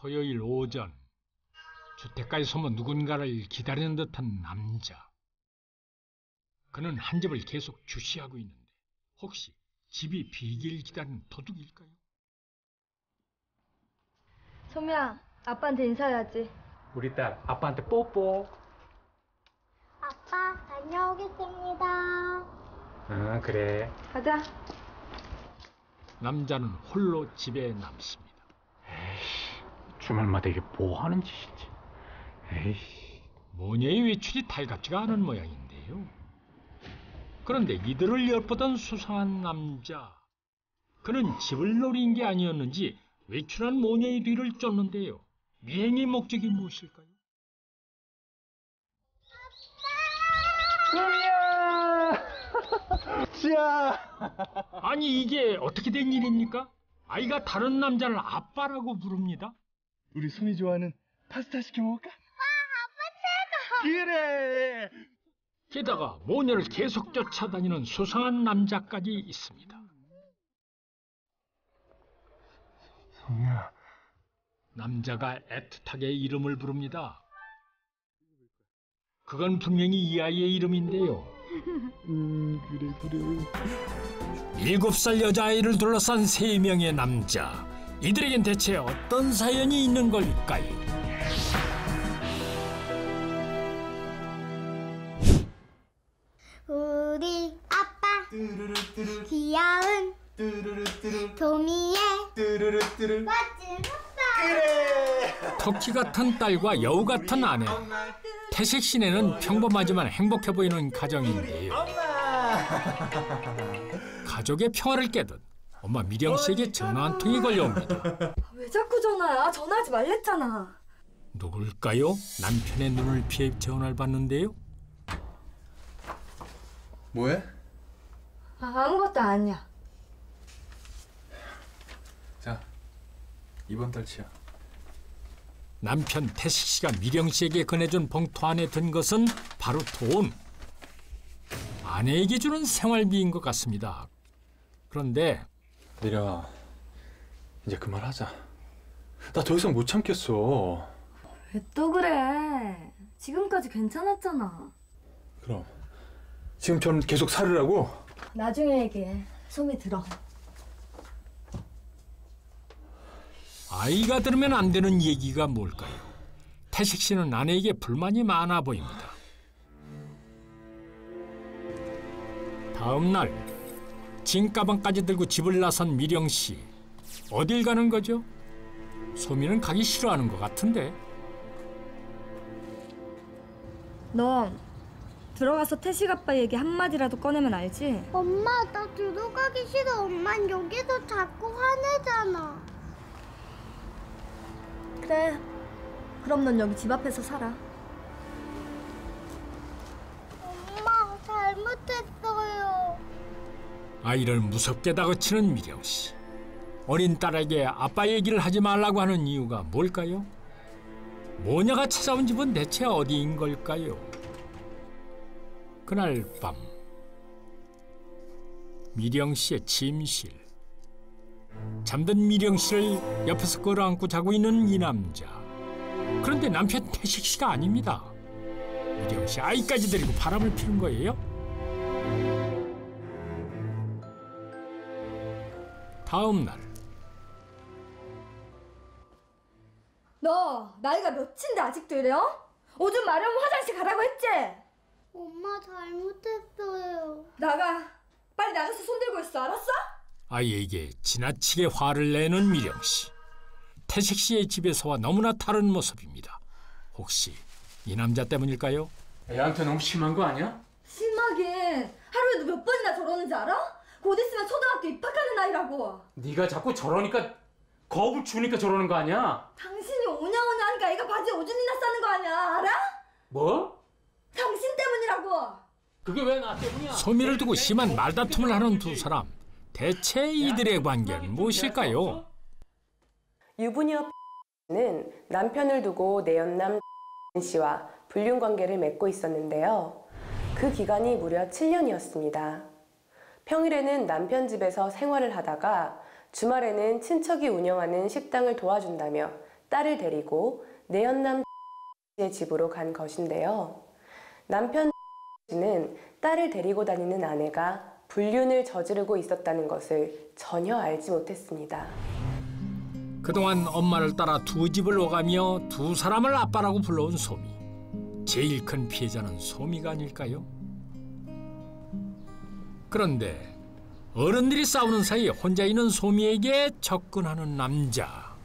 토요일 오전 주택가에 숨어 누군가를 기다리는 듯한 남자. 그는 한 집을 계속 주시하고 있는데 혹시 집이 비길 기다리는 도둑일까요? 소미야, 아빠한테 인사해야지. 우리 딸 아빠한테 뽀뽀. 아빠, 다녀오겠습니다. 응, 그래. 가자. 남자는 홀로 집에 남습니다. 에이씨, 주말마다 이게 뭐 하는 짓이지? 에이씨. 모녀의 외출이 달갑지가 않은 모양인데요. 그런데 이들을 엿보던 수상한 남자. 그는 집을 노린 게 아니었는지 외출한 모녀의 뒤를 쫓는데요. 미행의 목적이 무엇일까요? 지야! 아니 이게 어떻게 된 일입니까? 아이가 다른 남자를 아빠라고 부릅니다. 우리 소미 좋아하는 파스타 시켜 먹을까? 아빠 최고! 그래! 게다가 모녀를 계속 쫓아다니는 수상한 남자까지 있습니다. 소미야. 남자가 애틋하게 이름을 부릅니다. 그건 분명히 이 아이의 이름인데요. 그래. 7살 여자아이를 둘러싼 3명의 남자. 이들에겐 대체 어떤 사연이 있는 걸까요? 우리 아빠 귀여운 도미의 멋진 오빠. 토끼 같은 딸과 여우 같은 아내. 태식 씨네는 평범하지만 행복해 보이는 가정인데요. 가족의 평화를 깨듯 엄마 미령 씨에게 전화 한 통이 걸려옵니다. 왜 자꾸 전화야? 전화하지 말랬잖아. 누굴까요? 남편의 눈을 피해 전화를 받는데요. 뭐해? 아무것도 아니야. 자, 이번 달치야. 남편 태식 씨가 미령 씨에게 건네준 봉투 안에 든 것은 바로 돈. 아내에게 주는 생활비인 것 같습니다. 그런데 미령아, 이제 그만하자. 나 더 이상 못 참겠어. 왜 또 그래? 지금까지 괜찮았잖아. 그럼 지금 전 계속 살으라고? 나중에 얘기해. 소미 들어. 아이가 들으면 안 되는 얘기가 뭘까요? 태식 씨는 아내에게 불만이 많아 보입니다. 다음 날 짐 가방까지 들고 집을 나선 미령 씨. 어딜 가는 거죠? 소미는 가기 싫어하는 것 같은데. 너 들어가서 태식 아빠 얘기 한마디라도 꺼내면 알지? 엄마, 나 들어가기 싫어. 엄만 여기서 자꾸 화내잖아. 그래. 그럼 넌 여기 집 앞에서 살아. 엄마, 잘못했어요. 아이를 무섭게 다그치는 미령 씨. 어린 딸에게 아빠 얘기를 하지 말라고 하는 이유가 뭘까요? 모녀가 찾아온 집은 대체 어디인 걸까요? 그날 밤 미령 씨의 침실. 잠든 미령 씨를 옆에서 끌어안고 자고 있는 이 남자. 그런데 남편 태식 씨가 아닙니다. 미령 씨 아이까지 데리고 바람을 피는 거예요? 다음 날 너 나이가 몇인데 아직도 이래요? 오줌 마려우면 화장실 가라고 했지? 엄마, 잘못했어요. 나가. 빨리 나가서 손 들고 있어. 알았어? 아이에게 지나치게 화를 내는 미령 씨. 태식 씨의 집에서와 너무나 다른 모습입니다. 혹시 이 남자 때문일까요? 애한테 너무 심한 거 아니야? 심하긴. 하루에도 몇 번이나 저러는지 알아? 곧 있으면 초등학교 입학하는 나이라고. 네가 자꾸 저러니까 겁을 주니까 저러는 거 아니야? 당신이 오냐오냐 하니까 애가 바지에 오줌이나 싸는 거 아니야. 알아? 뭐? 당신 때문이라고. 그게 왜 나 때문이야? 소미를 두고 심한 말다툼을 하는 두 사람. 대체 이들의 관계는 무엇일까요? 유부녀 는 남편을 두고 내연남 씨와 불륜 관계를 맺고 있었는데요. 그 기간이 무려 7년이었습니다. 평일에는 남편 집에서 생활을 하다가 주말에는 친척이 운영하는 식당을 도와준다며 딸을 데리고 내연남 씨의 집으로 간 것인데요. 남편 씨는 딸을 데리고 다니는 아내가 불륜을 저지르고 있었다는 것을 전혀 알지 못했습니다. 그동안 엄마를 따라 두 집을 오가며 두 사람을 아빠라고 불러온 소미. 제일 큰 피해자는 소미가 아닐까요? 그런데 어른들이 싸우는 사이 혼자 있는 소미에게 접근하는 남자.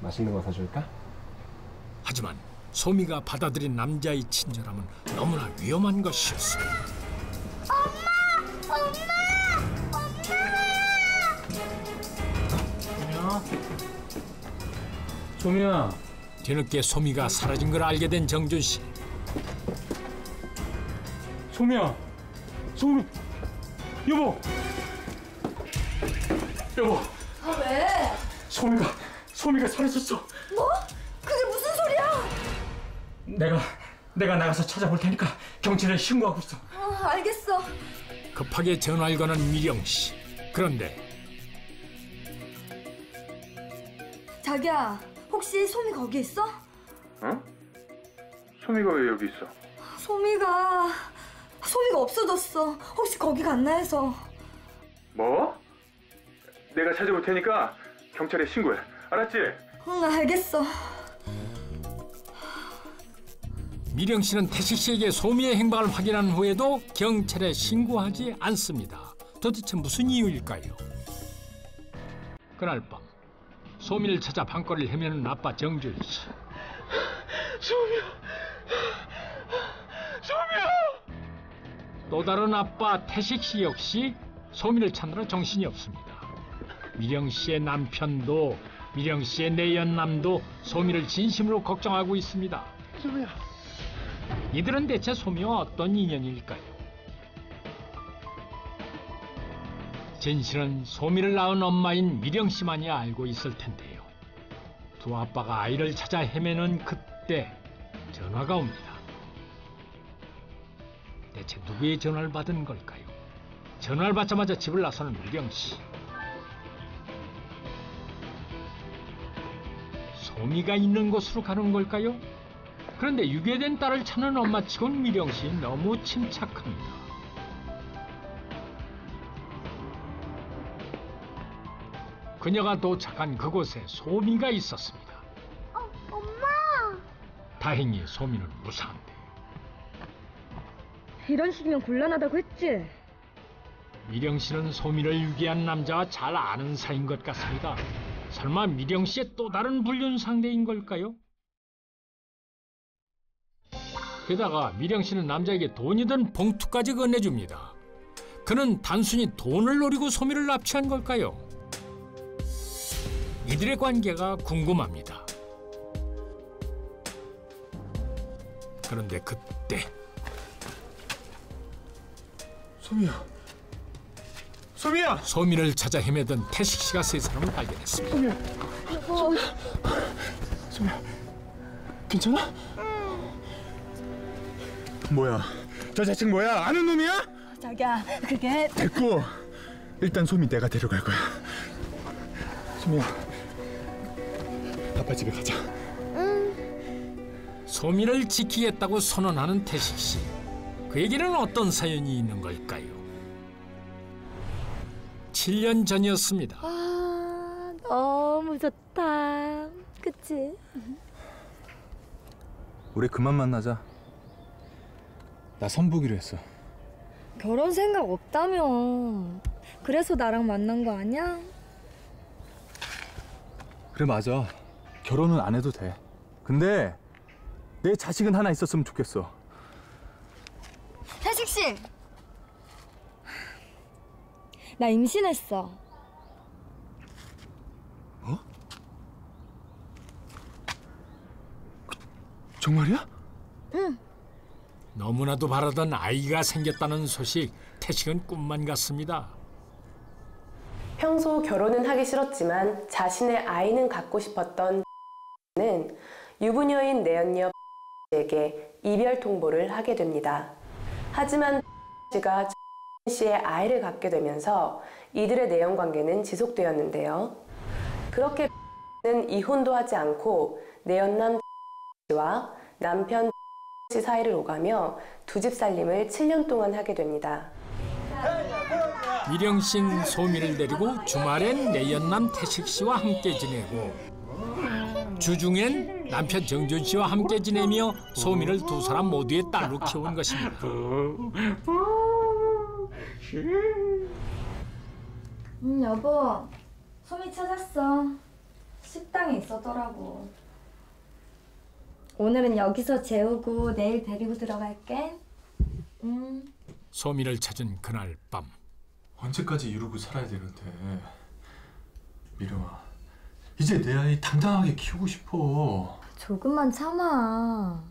맛있는 거 사줄까? 하지만 소미가 받아들인 남자의 친절함은 너무나 위험한 것이었습니다. 소미야. 뒤늦게 소미가 사라진 걸 알게 된 정준 씨. 소미야. 소미. 여보. 여보. 아, 왜? 소미가 사라졌어. 뭐? 그게 무슨 소리야? 내가 나가서 찾아볼 테니까 경찰에 신고하고 있어. 알겠어. 급하게 전화를 거는 미령 씨. 그런데 자기야, 혹시 소미 거기 있어? 어? 소미가 왜 여기 있어? 소미가 없어졌어. 혹시 거기 갔나 해서. 뭐? 내가 찾아볼 테니까 경찰에 신고해. 알았지? 응, 알겠어. 미령 씨는 태식 씨에게 소미의 행방을 확인한 후에도 경찰에 신고하지 않습니다. 도대체 무슨 이유일까요? 그날 밤 소미를 찾아 밤거리를 헤매는 아빠 정준 씨. 소미야. 또 다른 아빠 태식 씨 역시 소미를 찾느라 정신이 없습니다. 미령 씨의 남편도 미령 씨의 내연남도 소미를 진심으로 걱정하고 있습니다. 소미야. 이들은 대체 소미와 어떤 인연일까요? 진실은 소미를 낳은 엄마인 미령 씨만이 알고 있을 텐데요. 두 아빠가 아이를 찾아 헤매는 그때 전화가 옵니다. 대체 누구의 전화를 받은 걸까요? 전화를 받자마자 집을 나서는 미령 씨. 소미가 있는 곳으로 가는 걸까요? 그런데 유괴된 딸을 찾는 엄마치곤 미령 씨 너무 침착합니다. 그녀가 도착한 그곳에 소미가 있었습니다. 엄마! 다행히 소미는 무사한데 이런 식이면 곤란하다고 했지? 미령 씨는 소미를 유괴한 남자와 잘 아는 사이인 것 같습니다. 설마 미령 씨의 또 다른 불륜 상대인 걸까요? 게다가 미령 씨는 남자에게 돈이 든 봉투까지 건네줍니다. 그는 단순히 돈을 노리고 소미를 납치한 걸까요? 이들의 관계가 궁금합니다. 그런데 그때 소미야. 소미를 찾아 헤매던 태식 씨가 세 사람을 발견했습니다. 소미야. 괜찮아? 뭐야? 저 자식 뭐야? 아는 놈이야? 자기야, 그게 됐고 일단 소미 내가 데려갈 거야. 소미야. 아빠 집에 가자. 소미를 지키겠다고 선언하는 태식 씨. 그에게는 어떤 사연이 있는 걸까요? 7년 전이었습니다. 아, 너무 좋다. 그치? 우리 그만 만나자. 나 선보기로 했어. 결혼 생각 없다며. 그래서 나랑 만난 거 아니야? 그래 맞아. 결혼은 안 해도 돼. 근데 내 자식은 하나 있었으면 좋겠어. 태식 씨, 나 임신했어. 뭐? 정말이야? 응. 너무나도 바라던 아이가 생겼다는 소식, 태식은 꿈만 같습니다. 평소 결혼은 하기 싫었지만 자신의 아이는 갖고 싶었던 는 유부녀인 내연녀 씨에게 이별 통보를 하게 됩니다. 하지만 씨가 씨의 아이를 갖게 되면서 이들의 내연 관계는 지속되었는데요. 그렇게 는 이혼도 하지 않고 내연남 씨와 남편 씨 사이를 오가며 두 집 살림을 7년 동안 하게 됩니다. 미령 씨는 소미를 데리고 주말엔 내연남 태식 씨와 함께 지내고 주중엔 남편 정준 씨와 함께 지내며 소미를 두 사람 모두의 딸로 키운 것입니다. 여보, 소미 찾았어. 식당에 있었더라고. 오늘은 여기서 재우고 내일 데리고 들어갈게. 소미를 찾은 그날 밤 언제까지 이러고 살아야 되는데. 미령아, 이제 내 아이 당당하게 키우고 싶어. 조금만 참아.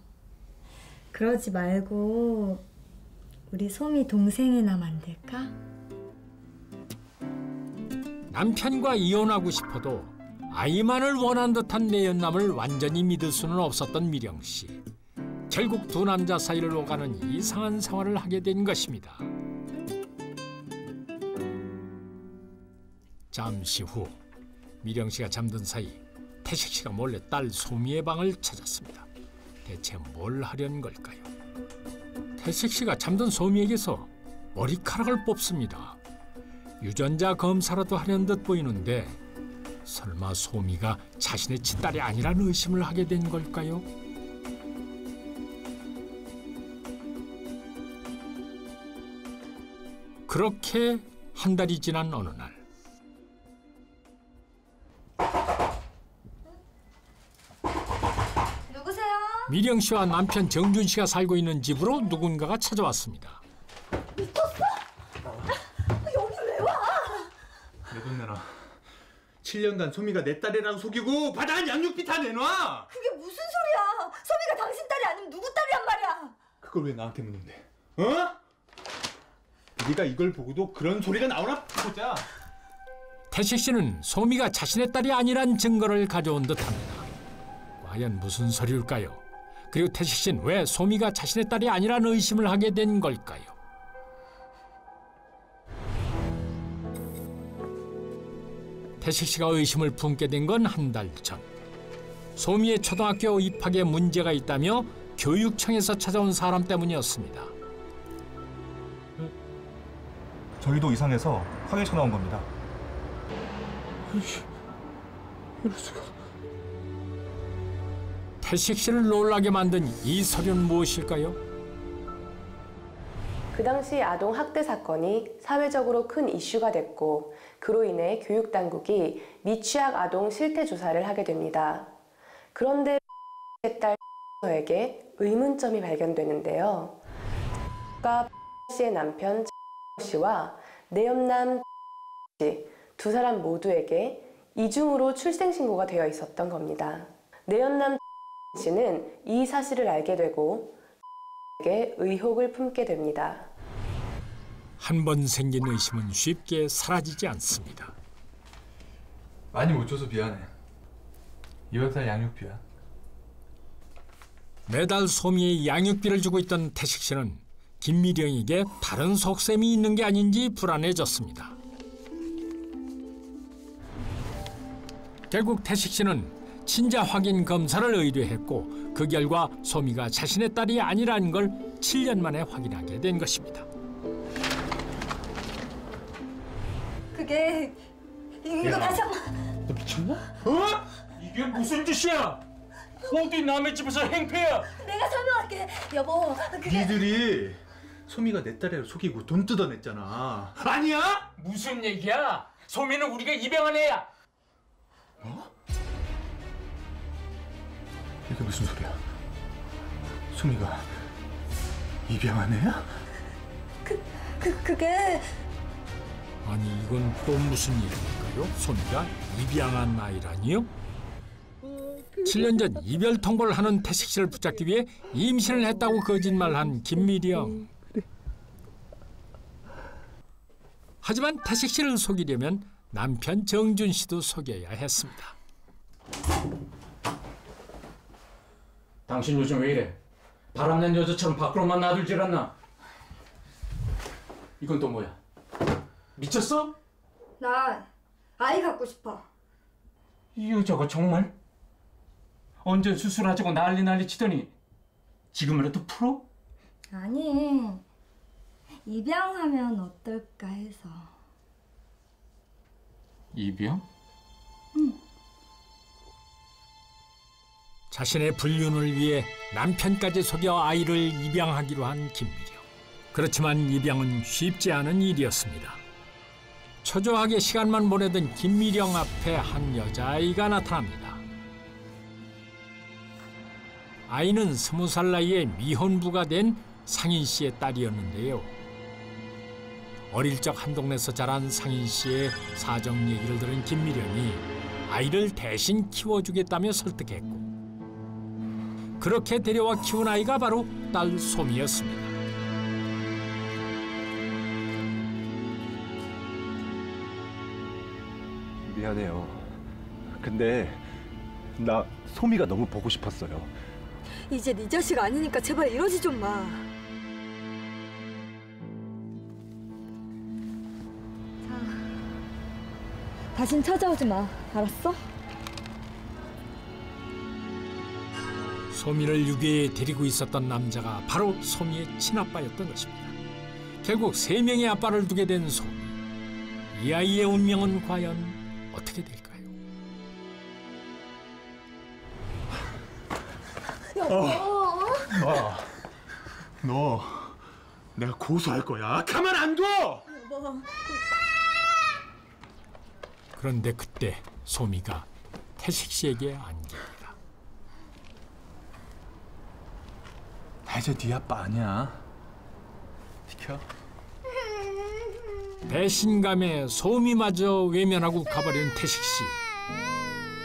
그러지 말고 우리 소미 동생이나 만들까? 남편과 이혼하고 싶어도 아이만을 원한 듯한 내연남을 완전히 믿을 수는 없었던 미령 씨. 결국 두 남자 사이를 오가는 이상한 생활을 하게 된 것입니다. 잠시 후 미령 씨가 잠든 사이 태식 씨가 몰래 딸 소미의 방을 찾았습니다. 대체 뭘 하려는 걸까요? 태식 씨가 잠든 소미에게서 머리카락을 뽑습니다. 유전자 검사라도 하려는 듯 보이는데 설마 소미가 자신의 친딸이 아니라는 의심을 하게 된 걸까요? 그렇게 한 달이 지난 어느 날 누구세요? 미령 씨와 남편 정준 씨가 살고 있는 집으로 누군가가 찾아왔습니다. 여기 왜 와? 내 돈 내놔. 7년간 소미가 내 딸이라고 속이고 받아간 양육비 다 내놔. 그게 무슨 소리야? 소미가 당신 딸이 아니면 누구 딸이란 말이야? 그걸 왜 나한테 묻는데? 어? 네가 이걸 보고도 그런 소리가 나오나 보자. 태식 씨는 소미가 자신의 딸이 아니란 증거를 가져온 듯합니다. 과연 무슨 소리일까요? 그리고 태식 씨는 왜 소미가 자신의 딸이 아니라는 의심을 하게 된 걸까요? 태식 씨가 의심을 품게 된 건 한 달 전. 소미의 초등학교 입학에 문제가 있다며 교육청에서 찾아온 사람 때문이었습니다. 저희도 이상해서 항의 전화 온 겁니다. 태식 씨를 놀라게 만든 이 서류는 무엇일까요? 그 당시 아동 학대 사건이 사회적으로 큰 이슈가 됐고 그로 인해 교육당국이 미취학 아동 실태 조사를 하게 됩니다. 그런데 딸에게 의문점이 발견되는데요. 가 씨의 남편 씨와 내연남 씨 두 사람 모두에게 이중으로 출생신고가 되어 있었던 겁니다. 내연남 씨는 이 사실을 알게 되고 에게 의혹을 품게 됩니다. 한 번 생긴 의심은 쉽게 사라지지 않습니다. 많이 못 줘서 미안해. 이번 달 양육비야. 매달 소미의 양육비를 주고 있던 태식 씨는 김미령에게 다른 속셈이 있는 게 아닌지 불안해졌습니다. 결국 태식 씨는 친자 확인 검사를 의뢰했고 그 결과 소미가 자신의 딸이 아니라는 걸 7년 만에 확인하게 된 것입니다. 그게 이거 다시 한번. 너 미쳤나? 어? 이게 무슨 짓이야? 어디 남의 집에서 행패야? 내가 설명할게. 여보, 그게 니들이 소미가 내 딸이라고 속이고 돈 뜯어냈잖아. 아니야? 무슨 얘기야? 소미는 우리가 입양한 애야. 이게 무슨 소리야? 소미가 입양한 애야? 그게 아니 이건 또 무슨 일일까요? 소미가 입양한 아이라니요? 7년 전 이별 통보를 하는 태식 씨를 붙잡기 위해 임신을 했다고 거짓말한 김미령. 하지만 태식 씨를 속이려면 남편 정준 씨도 속여야 했습니다. 당신 요즘 왜 이래? 바람난 여자처럼 밖으로만 나들질 않나? 이건 또 뭐야? 미쳤어? 나 아이 갖고 싶어. 이 여자가 정말? 언제 수술하자고 난리 치더니 지금이라도 풀어? 아니, 입양하면 어떨까 해서. 입양? 자신의 불륜을 위해 남편까지 속여 아이를 입양하기로 한 김미령. 그렇지만 입양은 쉽지 않은 일이었습니다. 초조하게 시간만 보내던 김미령 앞에 한 여자아이가 나타납니다. 아이는 20살 나이에 미혼부가 된 상인 씨의 딸이었는데요. 어릴 적 한 동네에서 자란 상인 씨의 사정 얘기를 들은 김미령이 아이를 대신 키워주겠다며 설득했고, 그렇게 데려와 키운 아이가 바로 딸 소미였습니다. 미안해요. 근데 나 소미가 너무 보고 싶었어요. 이제 네 자식 아니니까 제발 이러지 좀 마. 자, 다신 찾아오지 마. 알았어? 소미를 유괴에 데리고 있었던 남자가 바로 소미의 친아빠였던 것입니다. 결국 3명의 아빠를 두게 된 소미. 이 아이의 운명은 과연 어떻게 될까요? 너 내가 고소할 거야. 가만 안 둬. 그런데 그때 소미가 태식 씨에게 안깁니다. 나 이제 네 아빠 아니야. 비켜. 배신감에 소미마저 외면하고 가버린 태식 씨.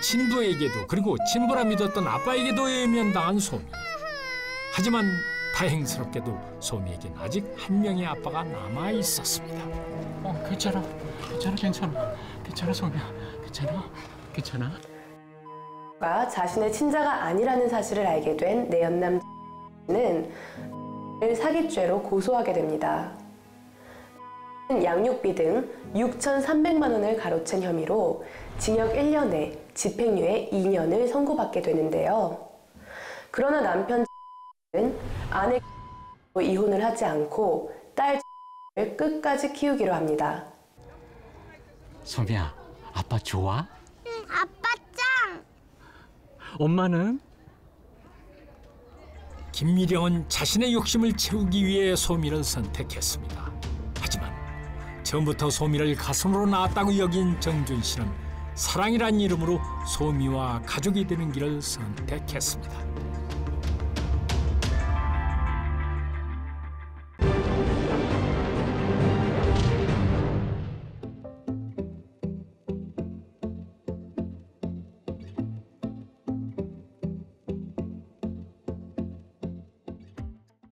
친부에게도, 그리고 친부라 믿었던 아빠에게도 외면당한 소미. 하지만 다행스럽게도 소미에겐 아직 한 명의 아빠가 남아 있었습니다. 괜찮아 소미야. 괜찮아. 가 자신의 친자가 아니라는 사실을 알게 된 내연남 는 사기죄로 고소하게 됩니다. 양육비 등 6,300만 원을 가로챈 혐의로 징역 1년에 집행유예 2년을 선고받게 되는데요. 그러나 남편 는 아내 이혼을 하지 않고 딸을 끝까지 키우기로 합니다. 소미야, 아빠 좋아? 응, 아빠 짱! 엄마는? 김미령은 자신의 욕심을 채우기 위해 소미를 선택했습니다. 하지만 처음부터 소미를 가슴으로 낳았다고 여긴 정준 씨는 사랑이란 이름으로 소미와 가족이 되는 길을 선택했습니다.